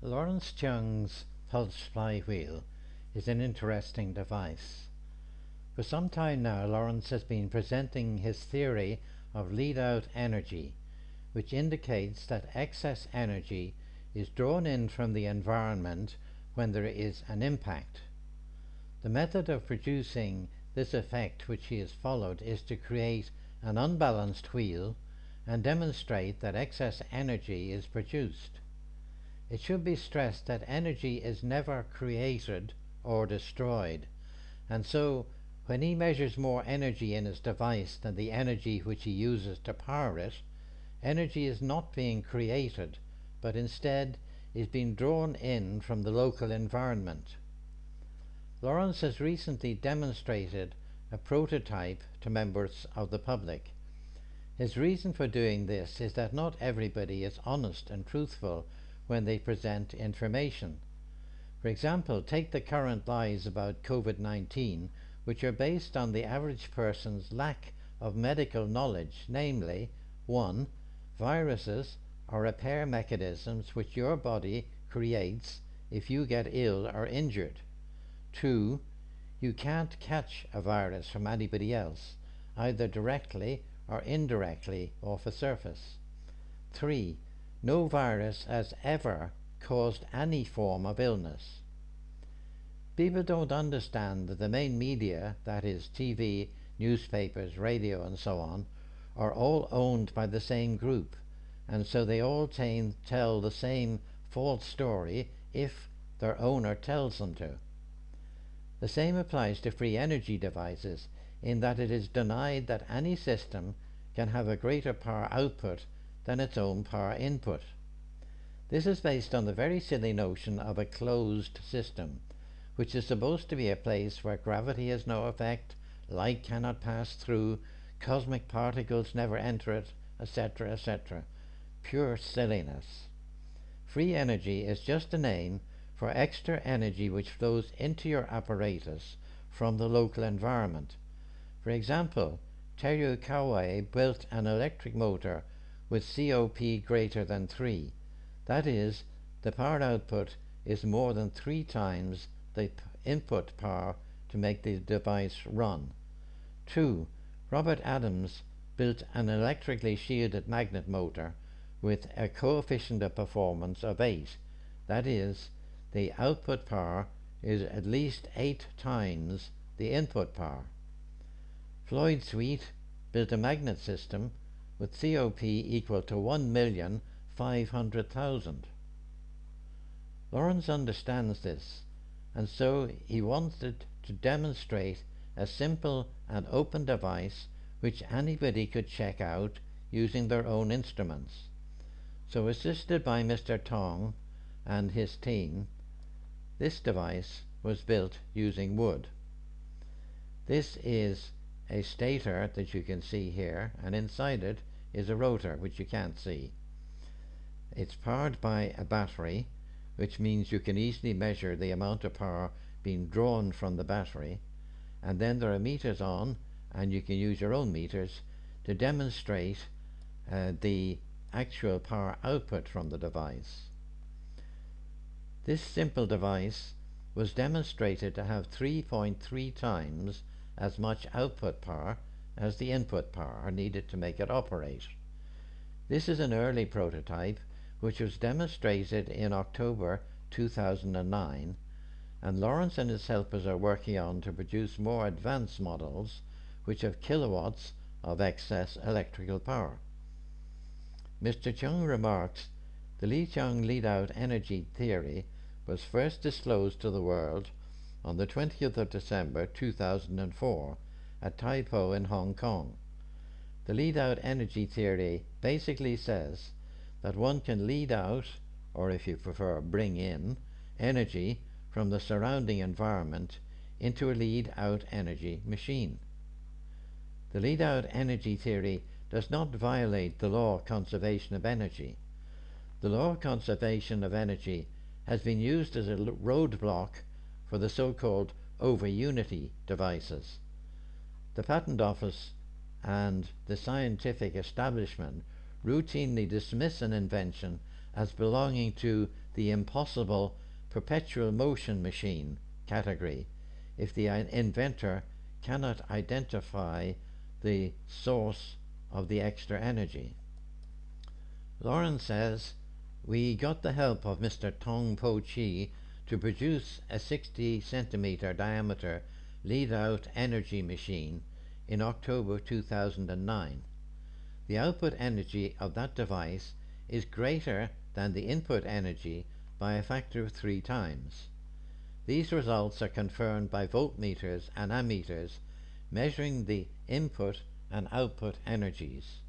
Lawrence Cheung's pulse flywheel is an interesting device. For some time now, Lawrence has been presenting his theory of lead-out energy, which indicates that excess energy is drawn in from the environment when there is an impact. The method of producing this effect which he has followed is to create an unbalanced wheel and demonstrate that excess energy is produced. It should be stressed that energy is never created or destroyed, and so when he measures more energy in his device than the energy which he uses to power it, energy is not being created, but instead is being drawn in from the local environment. Lawrence has recently demonstrated a prototype to members of the public. His reason for doing this is that not everybody is honest and truthful when they present information. For example, take the current lies about COVID-19, which are based on the average person's lack of medical knowledge, namely 1. Viruses are repair mechanisms which your body creates if you get ill or injured. 2. You can't catch a virus from anybody else, either directly or indirectly off a surface. 3. No virus has ever caused any form of illness. People don't understand that the main media, that is TV, newspapers, radio and so on, are all owned by the same group, and so they all tell the same false story if their owner tells them to. The same applies to free energy devices, in that it is denied that any system can have a greater power output than its own power input. This is based on the very silly notion of a closed system, which is supposed to be a place where gravity has no effect, light cannot pass through, cosmic particles never enter it, etc., etc. Pure silliness. Free energy is just a name for extra energy which flows into your apparatus from the local environment. For example, Teru Kawai built an electric motor with COP greater than 3. That is, the power output is more than 3 times the input power to make the device run. 2. Robert Adams built an electrically shielded magnet motor with a coefficient of performance of 8. That is, the output power is at least 8 times the input power. Floyd Sweet built a magnet system with COP equal to 1,500,000. Lawrence understands this, and so he wanted to demonstrate a simple and open device which anybody could check out using their own instruments. So, assisted by Mr. Tong and his team, this device was built using wood. This is a stator that you can see here, and inside it is a rotor which you can't see. It's powered by a battery, which means you can easily measure the amount of power being drawn from the battery, and then there are meters on, and you can use your own meters to demonstrate the actual power output from the device. This simple device was demonstrated to have 3.3 times as much output power as the input power needed to make it operate. This is an early prototype which was demonstrated in October 2009, and Lawrence and his helpers are working on to produce more advanced models which have kilowatts of excess electrical power. Mr. Cheung remarks, the Li-Cheung lead-out energy theory was first disclosed to the world on the 20th of December 2004 at Tai Po in Hong Kong. The lead-out energy theory basically says that one can lead out, or if you prefer bring in, energy from the surrounding environment into a lead-out energy machine. The lead-out energy theory does not violate the law of conservation of energy. The law of conservation of energy has been used as a roadblock for the so-called over-unity devices. The Patent Office and the scientific establishment routinely dismiss an invention as belonging to the impossible perpetual motion machine category if the inventor cannot identify the source of the extra energy. Lawrence says, "We got the help of Mr. Tong Po Chi to produce a 60 centimeter diameter lead-out energy machine in October 2009. The output energy of that device is greater than the input energy by a factor of 3 times. These results are confirmed by voltmeters and ammeters measuring the input and output energies."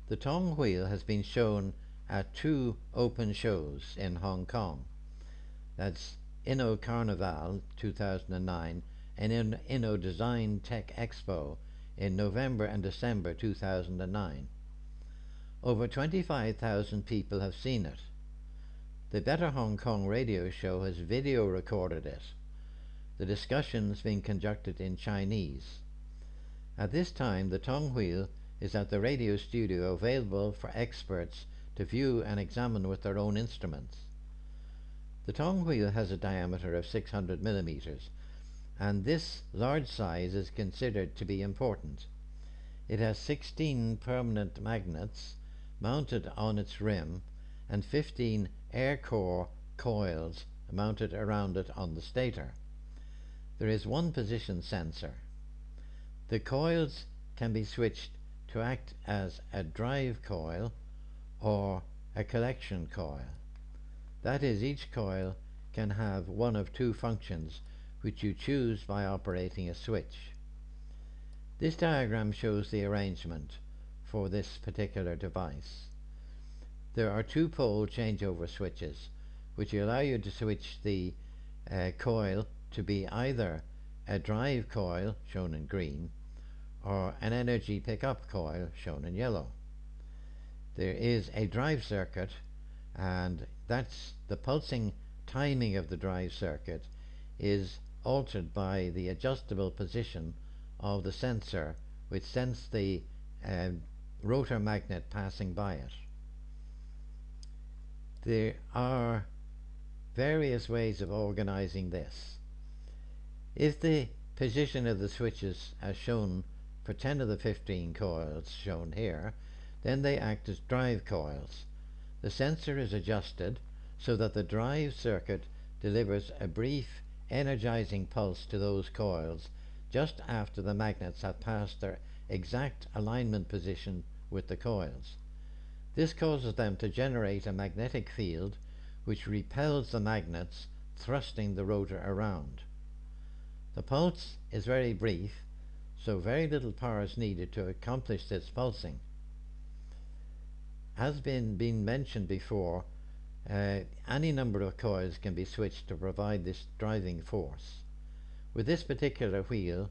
The Tong wheel has been shown at 2 open shows in Hong Kong. That's Inno Carnival 2009 and Inno Design Tech Expo in November and December 2009. Over 25,000 people have seen it. The Better Hong Kong radio show has video recorded it. The discussions being conducted in Chinese. At this time, the Tong wheel is at the radio studio available for experts to view and examine with their own instruments. The Tong wheel has a diameter of 600 millimeters, and this large size is considered to be important. It has 16 permanent magnets mounted on its rim and 15 air core coils mounted around it on the stator. There is one position sensor. The coils can be switched to act as a drive coil or a collection coil. That is, each coil can have one of 2 functions which you choose by operating a switch. This diagram shows the arrangement for this particular device. There are 2 pole changeover switches which allow you to switch the coil to be either a drive coil, shown in green, or an energy pickup coil, shown in yellow. There is a drive circuit, and that's the pulsing timing of the drive circuit is altered by the adjustable position of the sensor which sends the rotor magnet passing by it. There are various ways of organizing this. If the position of the switches as shown for 10 of the 15 coils shown here, then they act as drive coils. The sensor is adjusted so that the drive circuit delivers a brief energizing pulse to those coils just after the magnets have passed their exact alignment position with the coils. This causes them to generate a magnetic field which repels the magnets, thrusting the rotor around. The pulse is very brief, so very little power is needed to accomplish this pulsing. As been mentioned before, any number of coils can be switched to provide this driving force. With this particular wheel,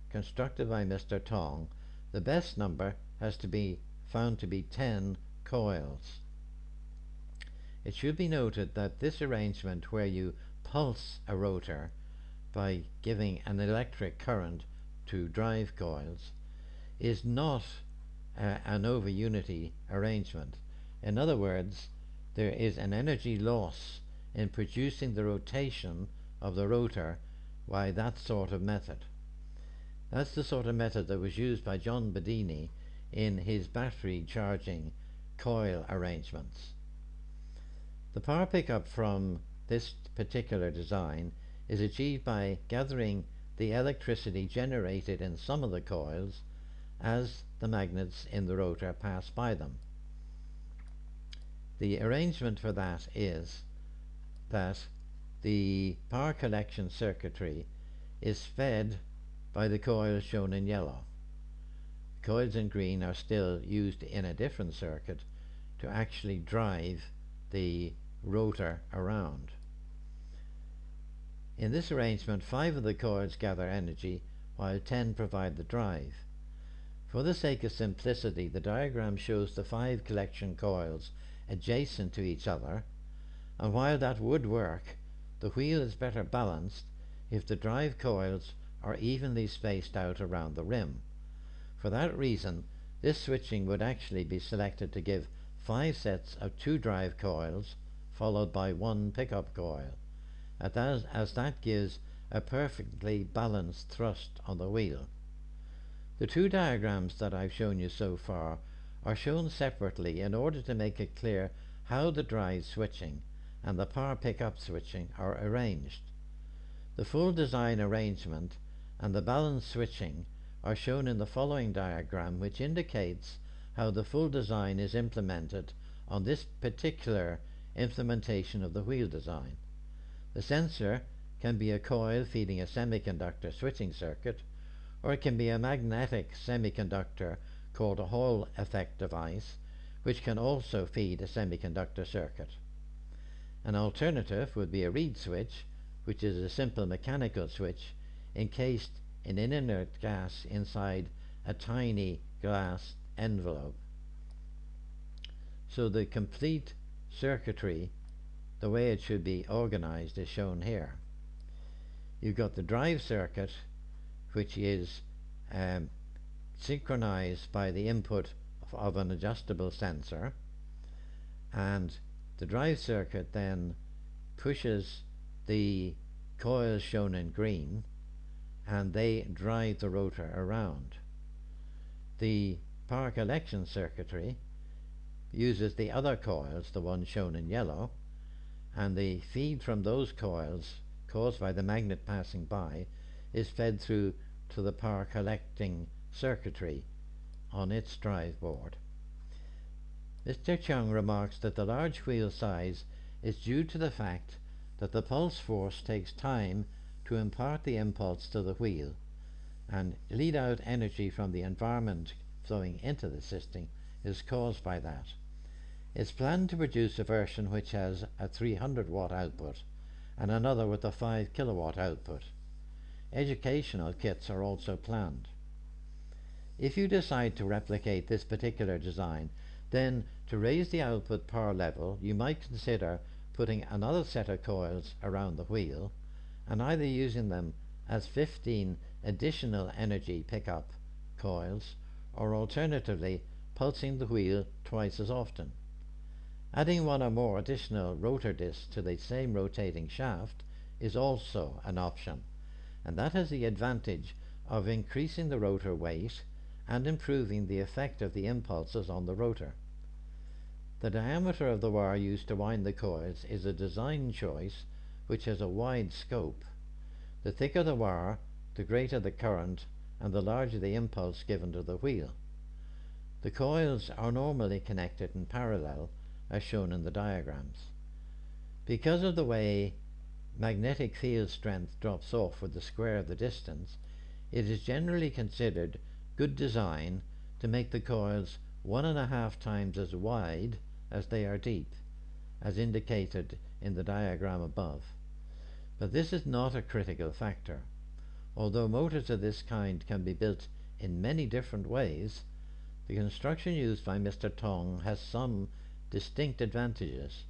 constructed by Mr. Tong, the best number has to be found to be 10 coils. It should be noted that this arrangement, where you pulse a rotor by giving an electric current to drive coils, is not an over unity arrangement. In other words, there is an energy loss in producing the rotation of the rotor by that sort of method. That's the sort of method that was used by John Bedini in his battery charging coil arrangements. The power pickup from this particular design is achieved by gathering the electricity generated in some of the coils as the magnets in the rotor pass by them. The arrangement for that is that the power collection circuitry is fed by the coils shown in yellow. The coils in green are still used in a different circuit to actually drive the rotor around. In this arrangement, 5 of the coils gather energy while 10 provide the drive. For the sake of simplicity, the diagram shows the 5 collection coils adjacent to each other, and while that would work, the wheel is better balanced if the drive coils are evenly spaced out around the rim. For that reason, this switching would actually be selected to give 5 sets of 2 drive coils followed by 1 pickup coil, as that gives a perfectly balanced thrust on the wheel. The 2 diagrams that I've shown you so far are shown separately in order to make it clear how the drive switching and the power pickup switching are arranged. The full design arrangement and the balance switching are shown in the following diagram, which indicates how the full design is implemented on this particular implementation of the wheel design. The sensor can be a coil feeding a semiconductor switching circuit, or it can be a magnetic semiconductor called a Hall effect device, which can also feed a semiconductor circuit. An alternative would be a reed switch, which is a simple mechanical switch encased in an inert gas inside a tiny glass envelope. So the complete circuitry, the way it should be organized, is shown here. You've got the drive circuit, which is synchronized by the input of an adjustable sensor, and the drive circuit then pushes the coils shown in green, and they drive the rotor around. The power collection circuitry uses the other coils, the ones shown in yellow, and the feed from those coils caused by the magnet passing by is fed through to the power collecting circuitry on its drive board. Mr. Chung remarks that the large wheel size is due to the fact that the pulse force takes time to impart the impulse to the wheel, and lead out energy from the environment flowing into the system is caused by that. It's planned to produce a version which has a 300 watt output and another with a 5 kilowatt output. Educational kits are also planned. If you decide to replicate this particular design, then to raise the output power level you might consider putting another set of coils around the wheel and either using them as 15 additional energy pickup coils, or alternatively pulsing the wheel twice as often. Adding one or more additional rotor discs to the same rotating shaft is also an option, and that has the advantage of increasing the rotor weight and improving the effect of the impulses on the rotor. The diameter of the wire used to wind the coils is a design choice which has a wide scope. The thicker the wire, the greater the current and the larger the impulse given to the wheel. The coils are normally connected in parallel as shown in the diagrams. Because of the way magnetic field strength drops off with the square of the distance, it is generally considered good design to make the coils 1.5 times as wide as they are deep, as indicated in the diagram above. But this is not a critical factor. Although motors of this kind can be built in many different ways, the construction used by Mr. Tong has some distinct advantages.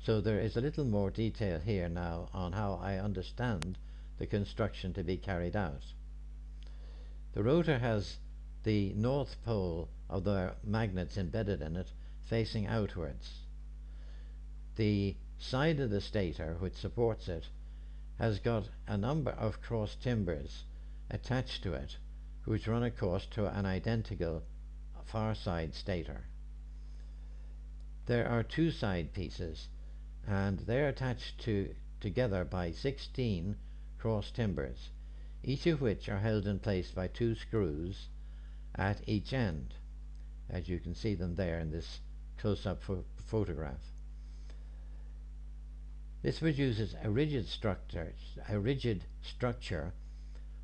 So there is a little more detail here now on how I understand the construction to be carried out. The rotor has the north pole of the magnets embedded in it facing outwards. The side of the stator which supports it has got a number of cross timbers attached to it, which run across to an identical far side stator. There are 2 side pieces, and they're attached together by 16 cross timbers, each of which are held in place by 2 screws at each end, as you can see them there in this close-up photograph. This produces a rigid structure,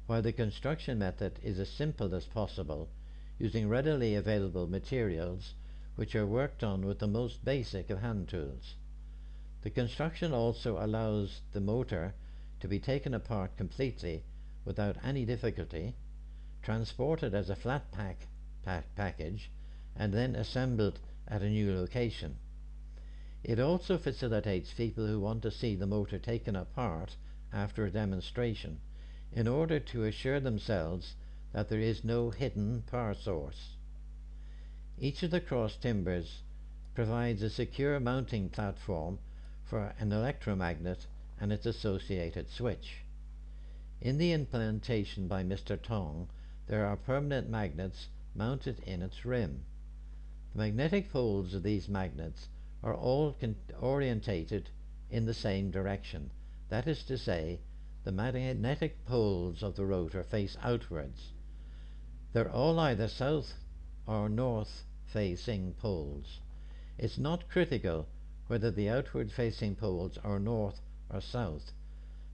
while the construction method is as simple as possible, using readily available materials which are worked on with the most basic of hand tools. The construction also allows the motor to be taken apart completely without any difficulty, transported as a flat package, and then assembled at a new location. It also facilitates people who want to see the motor taken apart after a demonstration, in order to assure themselves that there is no hidden power source. Each of the cross timbers provides a secure mounting platform for an electromagnet and its associated switch. In the implementation by Mr. Tong, there are permanent magnets mounted in its rim. The magnetic poles of these magnets are all orientated in the same direction. That is to say, the magnetic poles of the rotor face outwards. They're all either south or north facing poles. It's not critical whether the outward facing poles are north or south,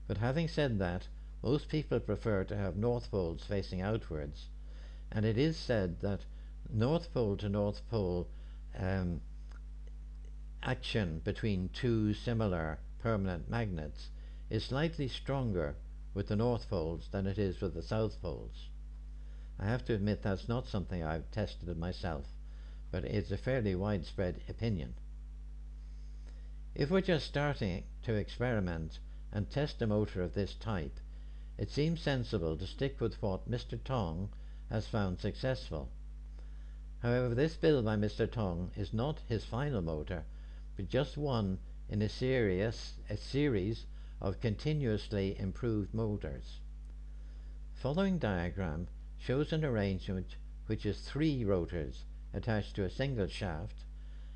but having said that, most people prefer to have north poles facing outwards, and it is said that north pole to north pole action between two similar permanent magnets is slightly stronger with the north poles than it is with the south poles. I have to admit that's not something I've tested myself, but it's a fairly widespread opinion. If we're just starting to experiment and test a motor of this type, it seems sensible to stick with what Mr. Tong has found successful. However, this build by Mr. Tong is not his final motor, but just one in a series of continuously improved motors. Following diagram shows an arrangement which is 3 rotors attached to a single shaft,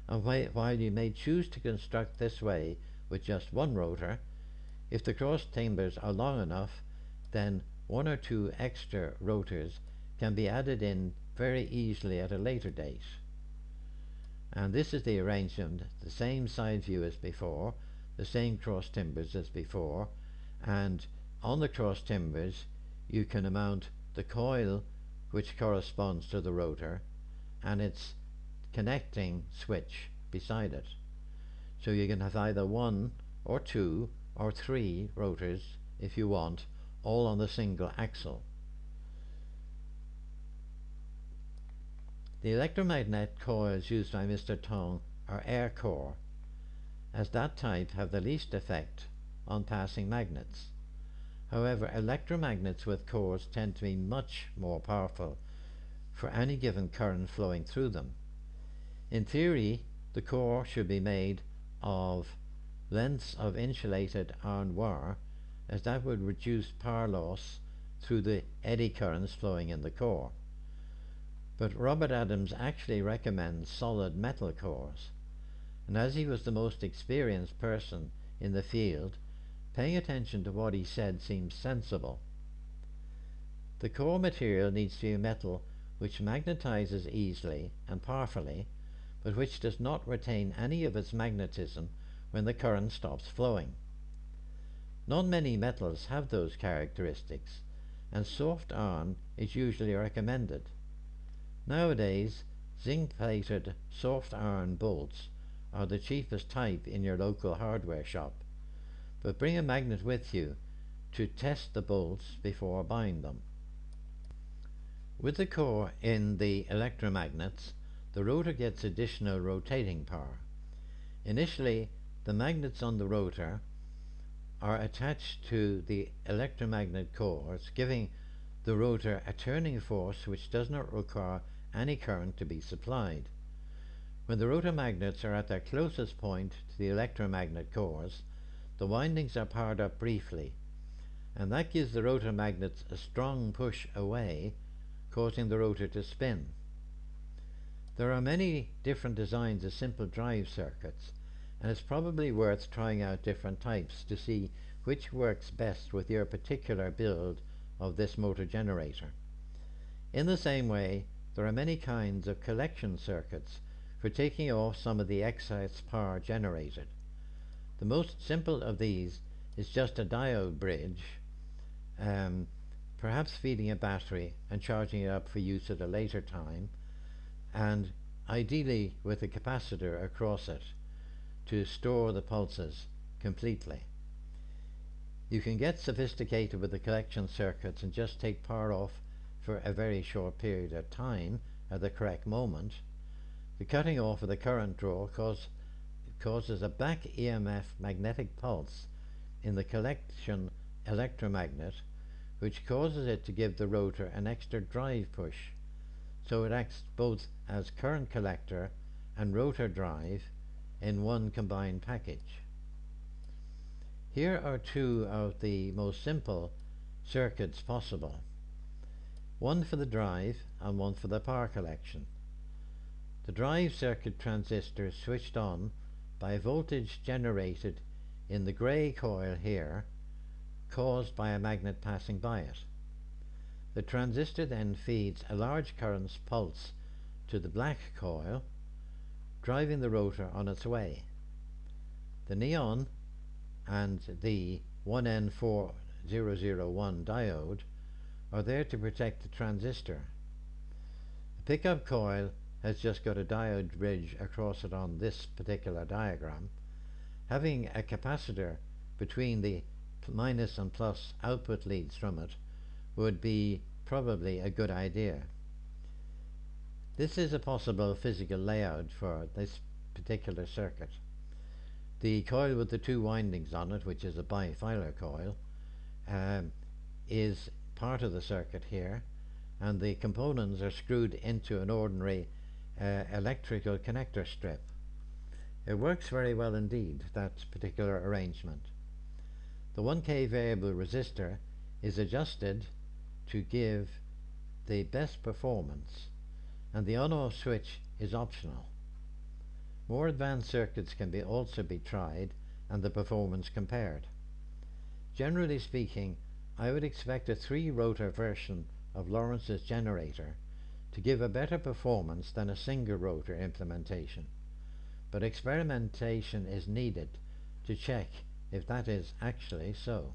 and while you may choose to construct this way with just one rotor, if the cross timbers are long enough, then 1 or 2 extra rotors can be added in very easily at a later date. And this is the arrangement, the same side view as before, the same cross timbers as before, and on the cross timbers you can mount the coil which corresponds to the rotor and its connecting switch beside it. So you can have either 1 or 2 or 3 rotors if you want, all on the single axle. The electromagnet coils used by Mr. Tong are air core, as that type have the least effect on passing magnets. However, electromagnets with cores tend to be much more powerful for any given current flowing through them. In theory, the core should be made of lengths of insulated iron wire, as that would reduce power loss through the eddy currents flowing in the core. But Robert Adams actually recommends solid metal cores, and as he was the most experienced person in the field, paying attention to what he said seems sensible. The core material needs to be metal which magnetizes easily and powerfully, but which does not retain any of its magnetism when the current stops flowing. Not many metals have those characteristics, and soft iron is usually recommended. Nowadays, zinc-plated soft iron bolts are the cheapest type in your local hardware shop, but bring a magnet with you to test the bolts before buying them. With the core in the electromagnets, the rotor gets additional rotating power. Initially, the magnets on the rotor are attached to the electromagnet cores, giving the rotor a turning force which does not require any current to be supplied. When the rotor magnets are at their closest point to the electromagnet cores, the windings are powered up briefly, and that gives the rotor magnets a strong push away, causing the rotor to spin. There are many different designs of simple drive circuits, and it's probably worth trying out different types to see which works best with your particular build of this motor generator. In the same way, there are many kinds of collection circuits for taking off some of the excess power generated. The most simple of these is just a diode bridge, perhaps feeding a battery and charging it up for use at a later time, and ideally with a capacitor across it to store the pulses completely. You can get sophisticated with the collection circuits and just take power off for a very short period of time at the correct moment. The cutting off of the current draw causes a back EMF magnetic pulse in the collection electromagnet, which causes it to give the rotor an extra drive push, so it acts both as current collector and rotor drive in one combined package. Here are two of the most simple circuits possible, one for the drive and one for the power collection. The drive circuit transistor is switched on by voltage generated in the grey coil here, caused by a magnet passing by it. The transistor then feeds a large current pulse to the black coil, driving the rotor on its way. The neon and the 1N4001 diode are there to protect the transistor. The pickup coil has just got a diode bridge across it on this particular diagram. Having a capacitor between the minus and plus output leads from it would be probably a good idea. This is a possible physical layout for this particular circuit. The coil with the two windings on it, which is a bifilar coil, is part of the circuit here, and the components are screwed into an ordinary electrical connector strip. It works very well indeed, that particular arrangement. The 1K variable resistor is adjusted to give the best performance, and the on-off switch is optional. More advanced circuits can also be tried and the performance compared. Generally speaking, I would expect a 3-rotor version of Lawrence's generator to give a better performance than a single rotor implementation, but experimentation is needed to check if that is actually so.